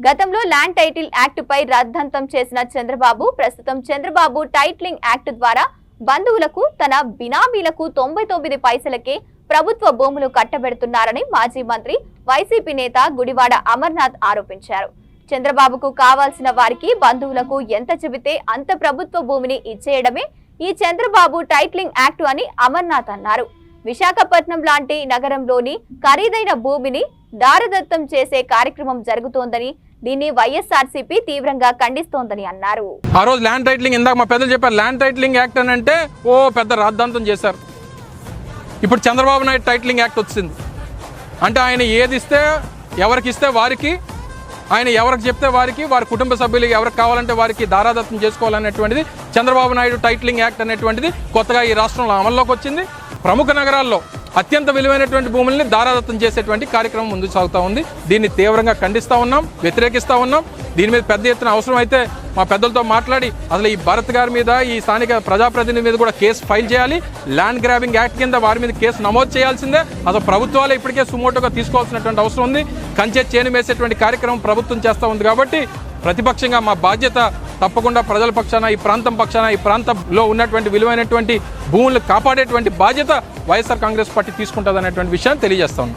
గతంలో land title act పై రాద్ధాంతం చేసిన చంద్రబాబు ప్రస్తుతం చంద్రబాబు టైటిలింగ్ యాక్ట్ ద్వారా బంధువులకు తన బినామీలకు 99 పైసలకే ప్రభుత్వ భూములు కట్టబెడుతున్నారని మాజీ మంత్రి వైసీపీ నేత గుడివాడ అమర్నాథ్ ఆరోపించారు. చంద్రబాబుకు కావాల్సిన వారికి బంధువులకు ఎంత చెబితే అంత ప్రభుత్వ భూమిని ఇచ్చేయడమే ఈ చంద్రబాబు టైటిలింగ్ యాక్ట్ అని అమర్నాథ్ అన్నారు. విశాఖపట్నం లాంటి నగరంలోని ఖరీదైన భూమిని దారదత్తం చేసే కార్యక్రమం జరుగుతోందని, దీన్ని వైఎస్ఆర్సీపీ తీవ్రంగా ఖండిస్తోందని అన్నారు. ఆ రోజు ల్యాండ్ టైటిలింగ్ ఇందాక మా పెద్దలు చెప్పారు, ల్యాండ్ టైటిలింగ్ యాక్ట్ అని అంటే పెద్ద రాద్ధాంతం చేశారు. ఇప్పుడు చంద్రబాబు నాయుడు టైటిలింగ్ యాక్ట్ వచ్చింది అంటే ఆయన ఏది ఇస్తే ఎవరికి ఇస్తే వారికి, ఆయన ఎవరికి చెప్తే వారికి, వారి కుటుంబ సభ్యులకి ఎవరికి కావాలంటే వారికి దారాదత్తం చేసుకోవాలనేటువంటిది చంద్రబాబు నాయుడు టైటిలింగ్ యాక్ట్ అనేటువంటిది కొత్తగా ఈ రాష్ట్రంలో అమల్లోకి వచ్చింది. ప్రముఖ నగరాల్లో అత్యంత విలువైనటువంటి భూముల్ని దారాదత్తం చేసేటువంటి కార్యక్రమం ముందుకు సాగుతూ ఉంది. దీన్ని తీవ్రంగా ఖండిస్తూ ఉన్నాం, వ్యతిరేకిస్తూ ఉన్నాం. దీని మీద పెద్ద ఎత్తున అవసరం అయితే మా పెద్దలతో మాట్లాడి అసలు ఈ భరత్ గారి మీద, ఈ స్థానిక ప్రజాప్రతినిధి మీద కూడా కేసు ఫైల్ చేయాలి. ల్యాండ్ గ్రాబింగ్ యాక్ట్ కింద వారి మీద కేసు నమోదు చేయాల్సిందే. అసలు ప్రభుత్వాలు ఇప్పటికే సుమోటోగా తీసుకోవాల్సినటువంటి అవసరం ఉంది. కంచె చేను వేసేటువంటి కార్యక్రమం ప్రభుత్వం చేస్తూ ఉంది కాబట్టి ప్రతిపక్షంగా మా బాధ్యత తప్పకుండా ప్రజల పక్షాన, ఈ ప్రాంతం పక్షాన, ఈ ప్రాంతంలో ఉన్నటువంటి విలువైనటువంటి భూములను కాపాడేటువంటి బాధ్యత వైఎస్ఆర్ కాంగ్రెస్ పార్టీ తీసుకుంటుంది అనేటువంటి విషయాన్ని తెలియజేస్తాను.